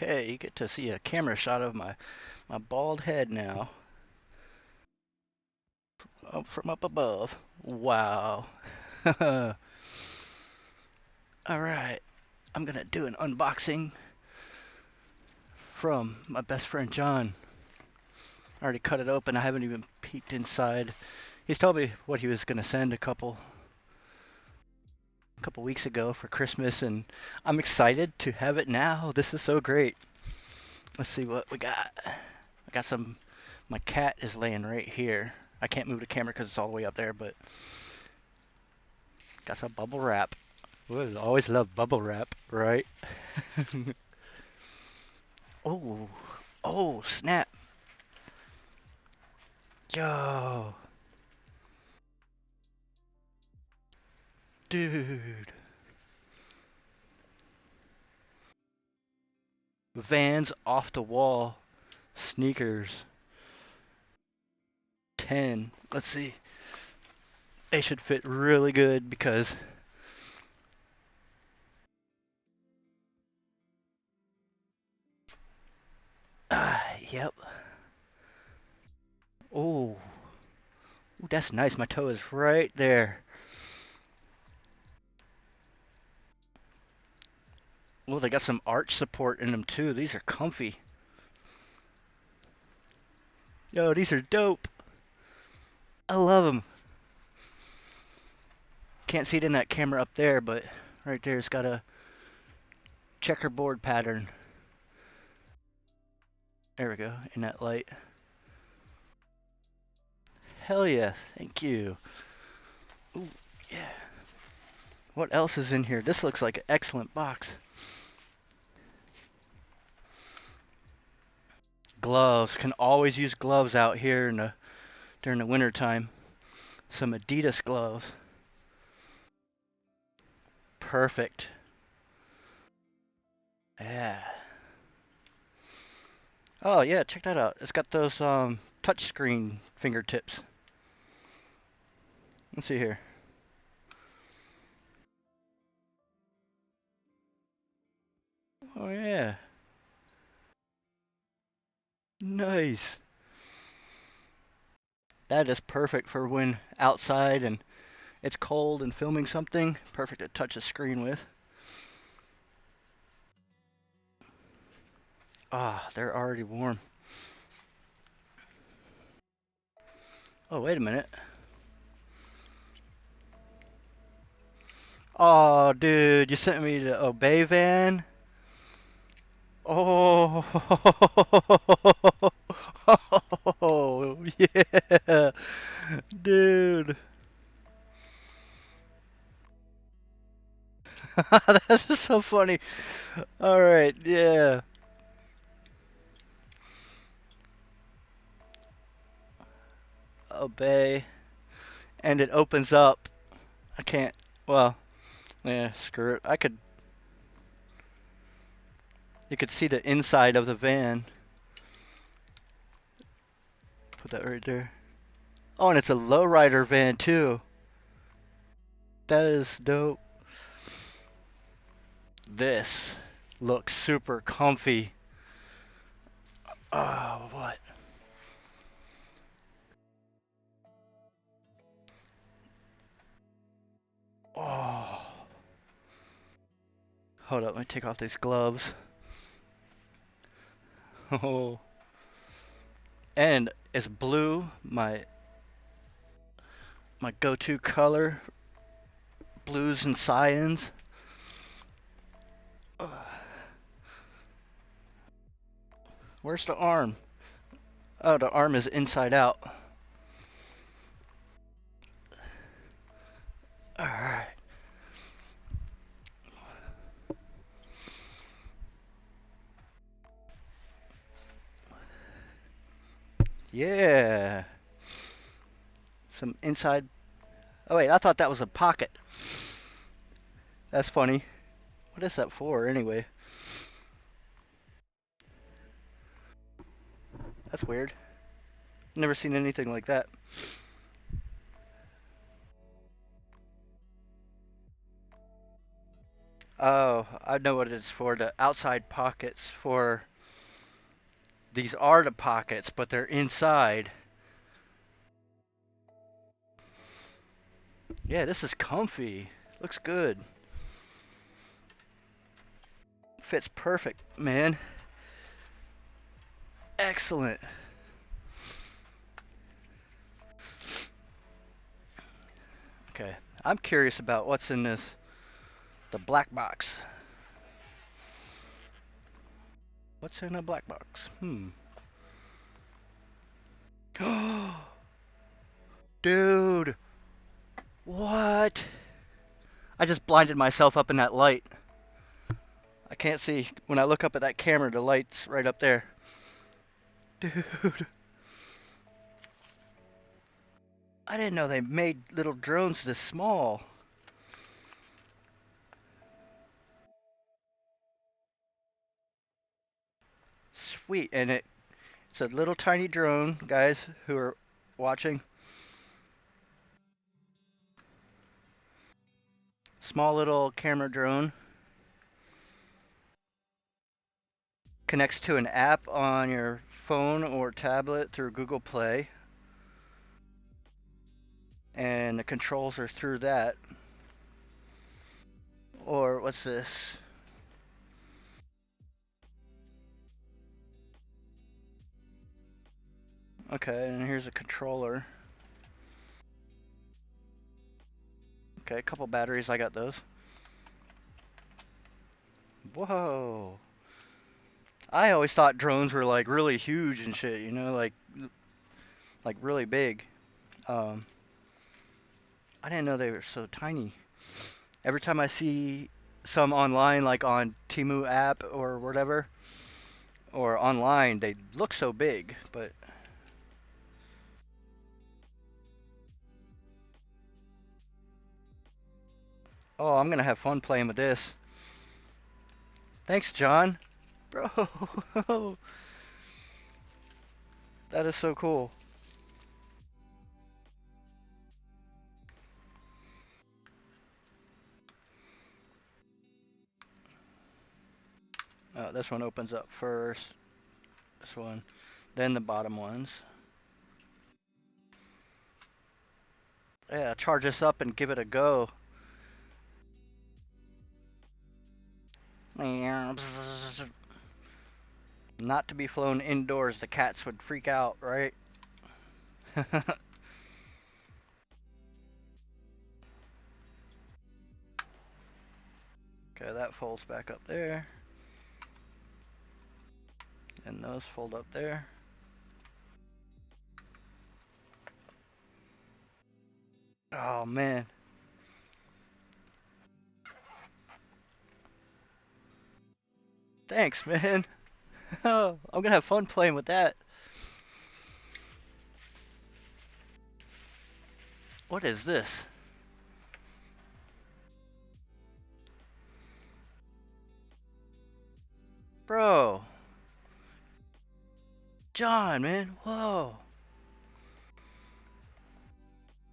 Okay, you get to see a camera shot of my bald head now, up from up above. Wow. All right, I'm gonna do an unboxing from my best friend John. I already cut it open. I haven't even peeked inside. He's told me what he was gonna send a couple weeks ago for Christmas, and I'm excited to have it now. This is so great. Let's see what we got. I got some. My cat is laying right here. I can't move the camera because it's all the way up there, but got some bubble wrap. Ooh, always love bubble wrap, right? Oh, oh, snap. Yo, dude. Vans off the wall sneakers 10. Let's see. They should fit really good because yep. Oh, ooh, that's nice. My toe is right there. Well, they got some arch support in them too. These are comfy. Yo, these are dope. I love them. Can't see it in that camera up there, but right there it's got a checkerboard pattern. There we go, in that light. Hell yeah, thank you. Ooh, yeah. What else is in here? This looks like an excellent box. Gloves. Can always use gloves out here during the winter time. Some Adidas gloves. Perfect. Yeah. Oh yeah, check that out. It's got those touchscreen fingertips. Let's see here. Oh yeah. Nice. That is perfect for when outside and it's cold and filming something. Perfect to touch a screen with. Ah, they're already warm. Oh, wait a minute. Oh, dude, you sent me the Obey van? Oh, oh, yeah, dude. This is so funny. All right, yeah. Obey, and it opens up. I can't. Well, yeah, screw it. You could see the inside of the van. Put that right there. Oh, and it's a lowrider van too. That is dope. This looks super comfy. Oh, what? Oh. Hold up, let me take off these gloves. Oh. And it's blue, my go-to color, blues and cyans. Where's the arm? Oh, the arm is inside out. Alright. Yeah. Some inside. Oh, wait, I thought that was a pocket. That's funny. What is that for, anyway? That's weird. Never seen anything like that. Oh, I know what it's for. The outside pockets for these are the pockets, but they're inside. Yeah, this is comfy. Looks good. Fits perfect, man. Excellent. Okay, I'm curious about what's in the black box. What's in a black box? Dude, what? I just blinded myself up in that light. I can't see. When I look up at that camera, the light's right up there. Dude, I didn't know they made little drones this small. Sweet, and it's a little tiny drone, guys who are watching. Small little camera drone. Connects to an app on your phone or tablet through Google Play. And the controls are through that. Or what's this? Okay, and here's a controller. Okay, a couple batteries, I got those. Whoa. I always thought drones were like really huge and shit, you know, like really big. Um, I didn't know they were so tiny. Every time I see some online, like on Temu app or whatever, or online, they look so big. But oh, I'm gonna have fun playing with this. Thanks, John. Bro, that is so cool. This one opens up first. This one, then the bottom ones. Yeah, charge this up and give it a go. Not to be flown indoors. The cats would freak out, right? Okay, that folds back up there. And those fold up there. Oh, man. Thanks, man. I'm gonna have fun playing with that. What is this? Bro. John, man. Whoa.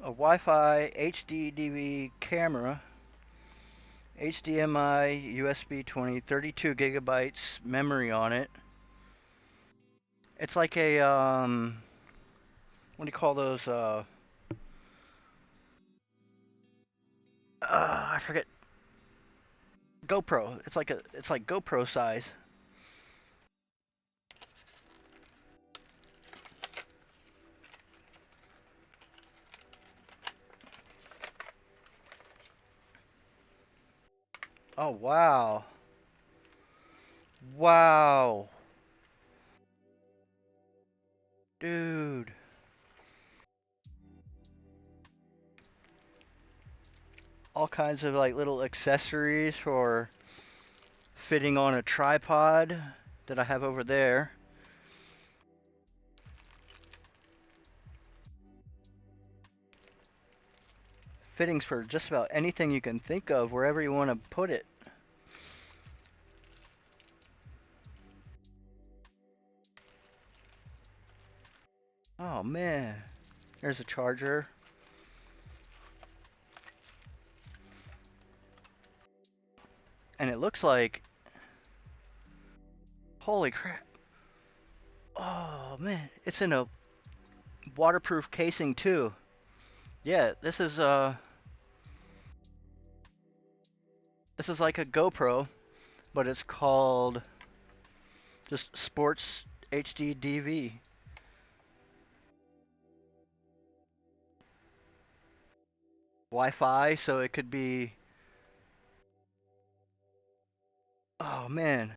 A Wi-Fi HD DV camera. HDMI USB 20, 32 gigabytes memory on it. It's like a, what do you call those, I forget. GoPro. It's like GoPro size. Oh, wow. Wow. Dude. All kinds of like little accessories for fitting on a tripod that I have over there. Fittings for just about anything you can think of, wherever you want to put it. Oh man. There's a charger. And it looks like, holy crap. Oh man, it's in a waterproof casing too. Yeah, this is like a GoPro, but it's called just Sports HD DV. Wi-Fi, so it could be. Oh man,